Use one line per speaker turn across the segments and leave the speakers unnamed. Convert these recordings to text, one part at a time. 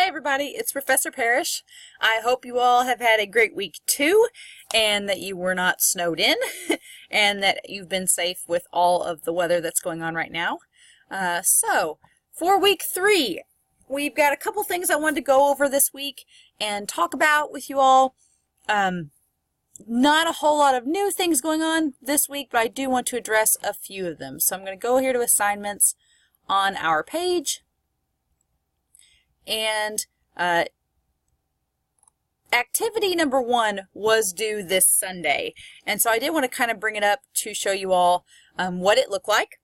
everybody, it's Professor Parish. I hope you all have had a great week too, and that you were not snowed in, and that you've been safe with all of the weather that's going on right now. So, for week 3, we've got a couple things I wanted to go over this week and talk about with you all. Not a whole lot of new things going on this week, but I do want to address a few of them. So I'm going to go here to assignments on our page. And activity number 1 was due this Sunday. And so I did want to kind of bring it up to show you all what it looked like.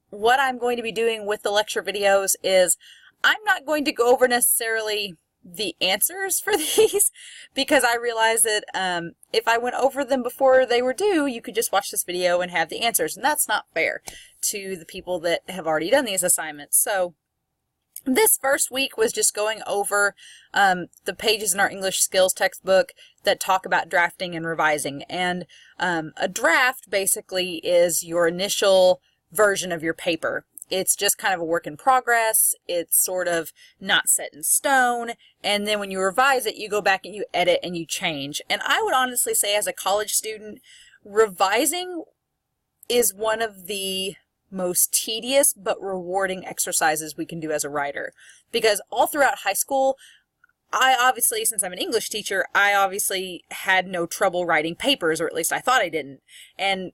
What I'm going to be doing with the lecture videos is I'm not going to go over necessarily the answers for these, because I realized that if I went over them before they were due, you could just watch this video and have the answers, and that's not fair to the people that have already done these assignments. So this first week was just going over the pages in our English skills textbook that talk about drafting and revising. And a draft basically is your initial version of your paper. It's just kind of a work in progress. It's sort of not set in stone. And then when you revise it, you go back and you edit and you change. And I would honestly say, as a college student, revising is one of the most tedious but rewarding exercises we can do as a writer. Because all throughout high school, I obviously, since I'm an English teacher, I obviously had no trouble writing papers, or at least I thought I didn't. And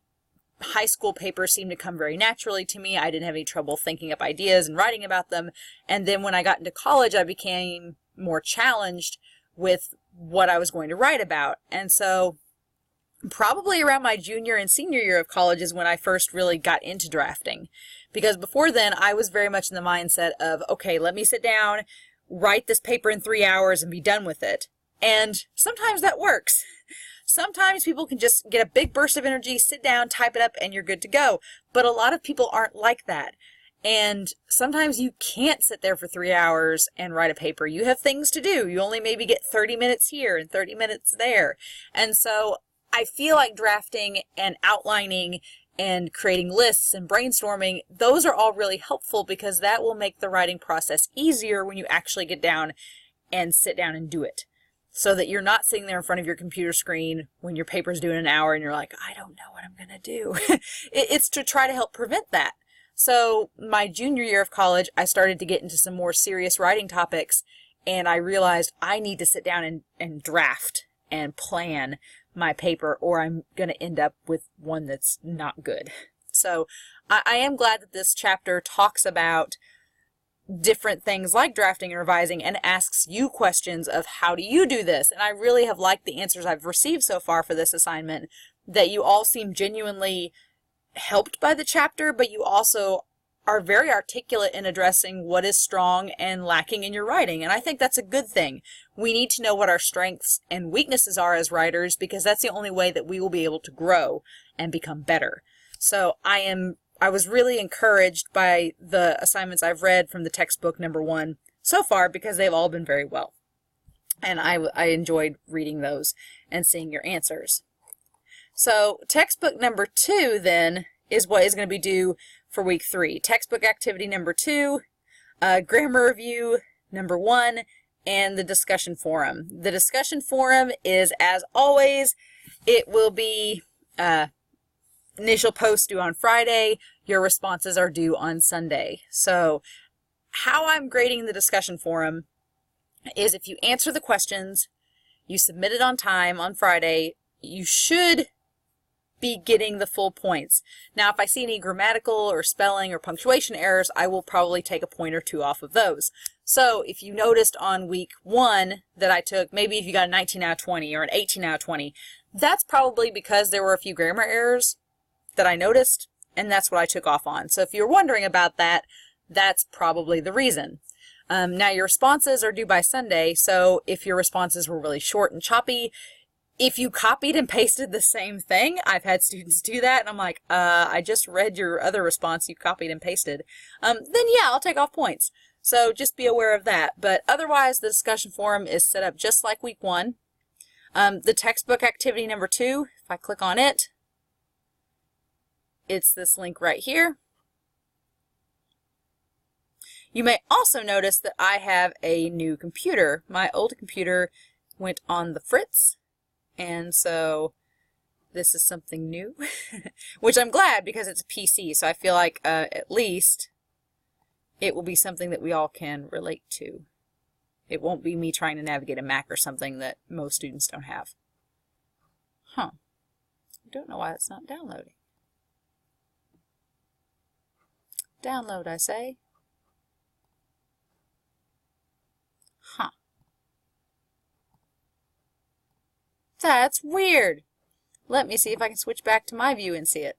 high school papers seemed to come very naturally to me. I didn't have any trouble thinking up ideas and writing about them. And then when I got into college, I became more challenged with what I was going to write about. And so probably around my junior and senior year of college is when I first really got into drafting. Because before then, I was very much in the mindset of, okay, let me sit down, write this paper in 3 hours and be done with it. And sometimes that works. Sometimes people can just get a big burst of energy, sit down, type it up, and you're good to go. But a lot of people aren't like that. And sometimes you can't sit there for 3 hours and write a paper. You have things to do. You only maybe get 30 minutes here and 30 minutes there. And so I feel like drafting and outlining and creating lists and brainstorming, those are all really helpful, because that will make the writing process easier when you actually get down and sit down and do it. So that you're not sitting there in front of your computer screen when your paper's due in an hour and you're like, I don't know what I'm going to do. It's to try to help prevent that. So my junior year of college, I started to get into some more serious writing topics, and I realized I need to sit down and draft and plan my paper, or I'm going to end up with one that's not good. So I am glad that this chapter talks about different things like drafting and revising and asks you questions of how do you do this. And I really have liked the answers I've received so far for this assignment, that you all seem genuinely helped by the chapter, but you also are very articulate in addressing what is strong and lacking in your writing. And I think that's a good thing. We need to know what our strengths and weaknesses are as writers, because that's the only way that we will be able to grow and become better. So I was really encouraged by the assignments I've read from the textbook number 1 so far, because they've all been very well. And I enjoyed reading those and seeing your answers. So textbook number 2 then is what is going to be due for week 3. Textbook activity number 2, grammar review number 1, and the discussion forum. The discussion forum is, as always, it will be initial post due on Friday. Your responses are due on Sunday. So how I'm grading the discussion forum is, if you answer the questions, you submit it on time on Friday, you should be getting the full points. Now, if I see any grammatical or spelling or punctuation errors, I will probably take a point or 2 off of those. So if you noticed on week 1 that I took, maybe if you got a 19 out of 20 or an 18 out of 20, that's probably because there were a few grammar errors that I noticed, and that's what I took off on. So if you're wondering about that, that's probably the reason. Now, your responses are due by Sunday, so if your responses were really short and choppy, if you copied and pasted the same thing, I've had students do that, and I'm like, I just read your other response you copied and pasted, then yeah, I'll take off points. So just be aware of that. But otherwise, the discussion forum is set up just like week 1. The textbook activity number 2, if I click on it, it's this link right here. You may also notice that I have a new computer. My old computer went on the fritz, and so this is something new, which I'm glad because it's a PC, so I feel like at least it will be something that we all can relate to. It won't be me trying to navigate a Mac or something that most students don't have. Huh. I don't know why it's not downloading. Download, I say. Huh. That's weird. Let me see if I can switch back to my view and see it.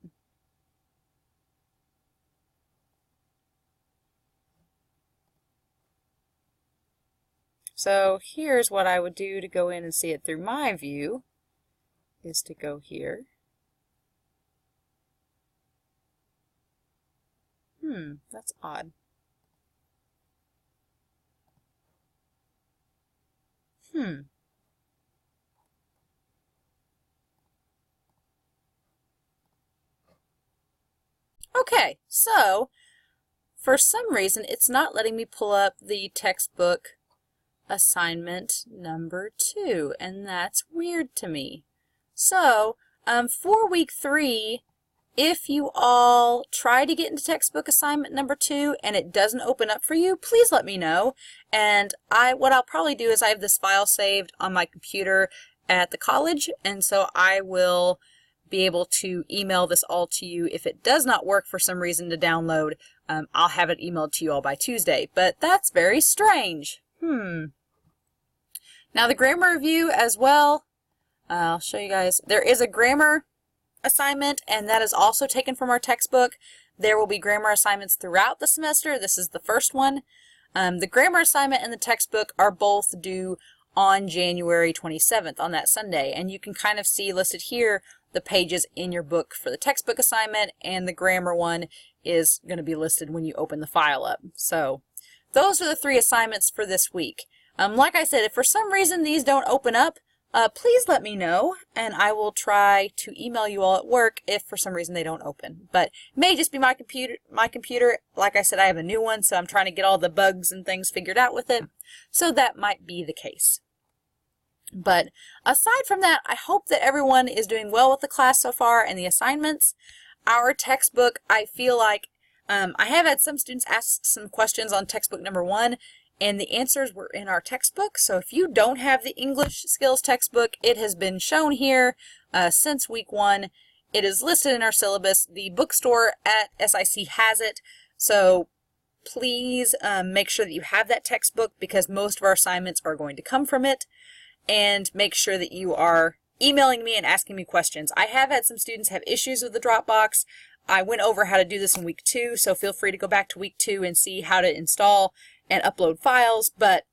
So here's what I would do to go in and see it through my view, is to go here. That's odd. Okay, so for some reason it's not letting me pull up the textbook assignment number 2, and that's weird to me. So for week 3, if you all try to get into textbook assignment number 2 and it doesn't open up for you, please let me know. And what I'll probably do is I have this file saved on my computer at the college, and so I will be able to email this all to you. If it does not work for some reason to download, I'll have it emailed to you all by Tuesday. But that's very strange. Now the grammar review as well, I'll show you guys. There is a grammar assignment, and that is also taken from our textbook. There will be grammar assignments throughout the semester. This is the first one. The grammar assignment and the textbook are both due on January 27th, on that Sunday, and you can kind of see listed here the pages in your book for the textbook assignment, and the grammar one is going to be listed when you open the file up. So those are the 3 assignments for this week. Like I said, if for some reason these don't open up, please let me know, and I will try to email you all at work if for some reason they don't open. But it may just be my computer. Like I said, I have a new one, so I'm trying to get all the bugs and things figured out with it. So that might be the case. But aside from that, I hope that everyone is doing well with the class so far and the assignments. Our textbook, I feel like, I have had some students ask some questions on textbook number 1, and the answers were in our textbook. So if you don't have the English skills textbook, it has been shown here since week 1. It is listed in our syllabus. The bookstore at SIC has it. So please make sure that you have that textbook, because most of our assignments are going to come from it. And make sure that you are emailing me and asking me questions. I have had some students have issues with the Dropbox. I went over how to do this in week 2, so feel free to go back to week 2 and see how to install and upload files. But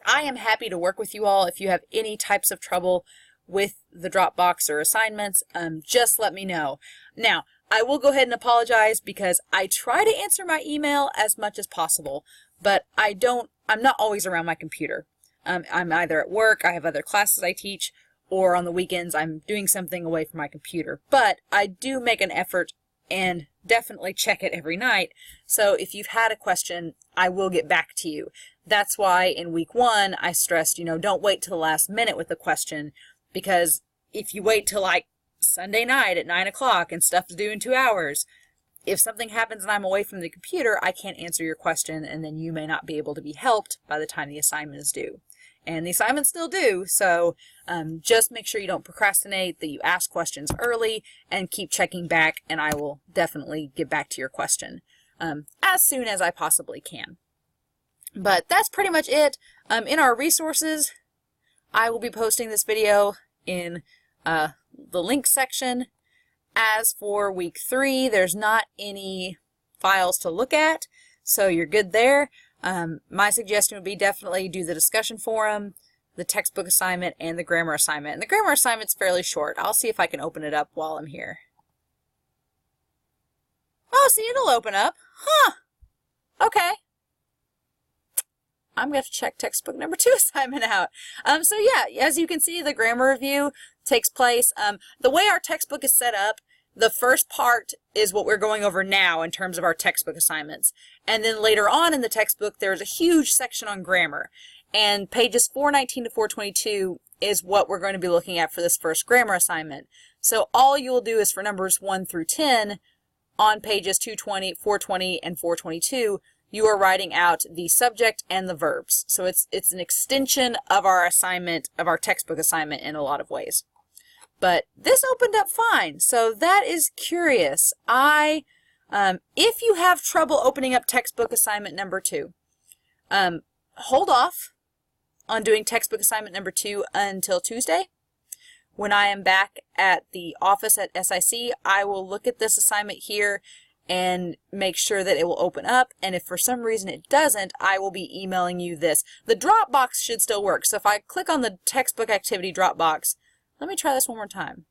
I am happy to work with you all. If you have any types of trouble with the Dropbox or assignments, just let me know. Now, I will go ahead and apologize because I try to answer my email as much as possible, but I'm not always around my computer. I'm either at work, I have other classes I teach, or on the weekends I'm doing something away from my computer. But I do make an effort and definitely check it every night. So if you've had a question, I will get back to you. That's why in week 1 I stressed, don't wait till the last minute with the question, because if you wait till like Sunday night at 9 o'clock and stuff's due in 2 hours, if something happens and I'm away from the computer, I can't answer your question, and then you may not be able to be helped by the time the assignment is due. And the assignment's still due, so just make sure you don't procrastinate, that you ask questions early, and keep checking back, and I will definitely get back to your question as soon as I possibly can. But that's pretty much it. In our resources, I will be posting this video in the links section. As for week 3, there's not any files to look at, so you're good there. My suggestion would be definitely do the discussion forum, the textbook assignment, and the grammar assignment. And the grammar assignment's fairly short. I'll see if I can open it up while I'm here. Oh, see, it'll open up. Huh. Okay. I'm going to check textbook number 2 assignment out. So yeah, as you can see, the grammar review takes place. The way our textbook is set up, the first part is what we're going over now in terms of our textbook assignments. And then later on in the textbook, there's a huge section on grammar. And pages 419 to 422 is what we're going to be looking at for this first grammar assignment. So all you'll do is for numbers 1 through 10 on pages 220, 420, and 422, you are writing out the subject and the verbs. So it's an extension of our assignment, of our textbook assignment in a lot of ways. But this opened up fine, so that is curious. If you have trouble opening up textbook assignment number 2, hold off on doing textbook assignment number 2 until Tuesday. When I am back at the office at SIC, I will look at this assignment here and make sure that it will open up. And if for some reason it doesn't, I will be emailing you this. The Dropbox should still work. So if I click on the textbook activity Dropbox, let me try this one more time.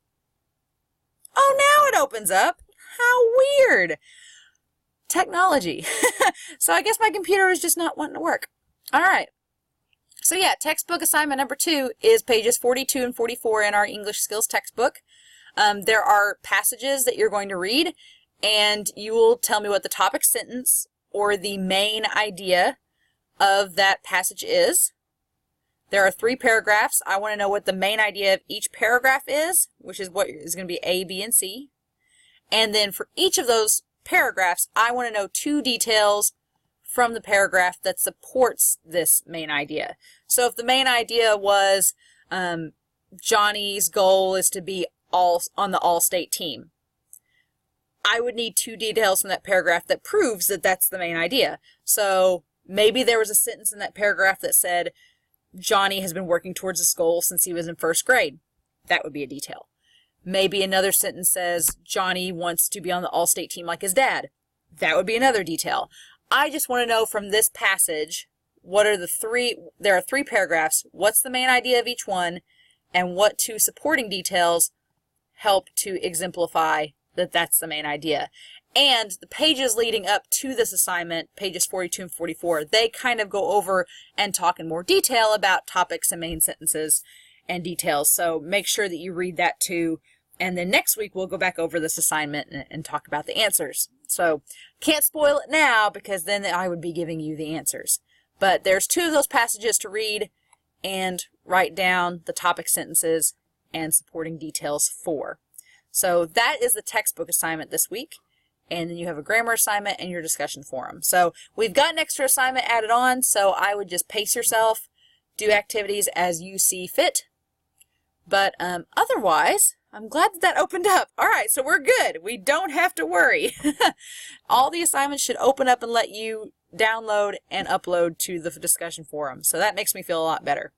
Oh, now it opens up. How weird. Technology. So I guess my computer is just not wanting to work. All right. So yeah, textbook assignment number 2 is pages 42 and 44 in our English Skills textbook. There are passages that you're going to read, and you will tell me what the topic sentence or the main idea of that passage is. There are 3 paragraphs. I want to know what the main idea of each paragraph is, which is what is going to be A, B, and C. And then for each of those paragraphs, I want to know 2 details from the paragraph that supports this main idea. So if the main idea was Johnny's goal is to be on the all-state team, I would need 2 details from that paragraph that proves that that's the main idea. So maybe there was a sentence in that paragraph that said, Johnny has been working towards this goal since he was in 1st grade. That would be a detail. Maybe another sentence says, Johnny wants to be on the all-state team like his dad. That would be another detail. I just want to know from this passage, what are the 3, there are 3 paragraphs, what's the main idea of each one, and what 2 supporting details help to exemplify that that's the main idea. And the pages leading up to this assignment, pages 42 and 44, they kind of go over and talk in more detail about topics and main sentences and details. So make sure that you read that too. And then next week we'll go back over this assignment and talk about the answers. So can't spoil it now because then I would be giving you the answers. But there's 2 of those passages to read and write down the topic sentences and supporting details for. So that is the textbook assignment this week. And then you have a grammar assignment and your discussion forum. So we've got an extra assignment added on, so I would just pace yourself, do activities as you see fit. But otherwise, I'm glad that opened up. All right, so we're good. We don't have to worry. All the assignments should open up and let you download and upload to the discussion forum. So that makes me feel a lot better.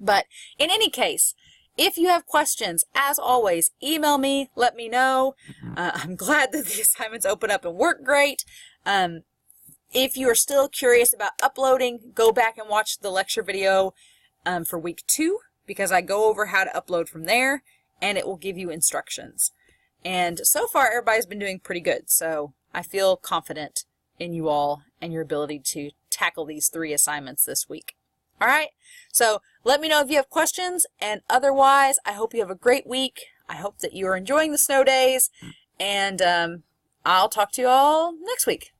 But in any case, if you have questions, as always, email me, let me know. I'm glad that the assignments open up and work great. If you are still curious about uploading, go back and watch the lecture video for week 2, because I go over how to upload from there, and it will give you instructions. And so far, everybody's been doing pretty good, so I feel confident in you all and your ability to tackle these 3 assignments this week. All right, so let me know if you have questions, and otherwise, I hope you have a great week. I hope that you are enjoying the snow days, and I'll talk to you all next week.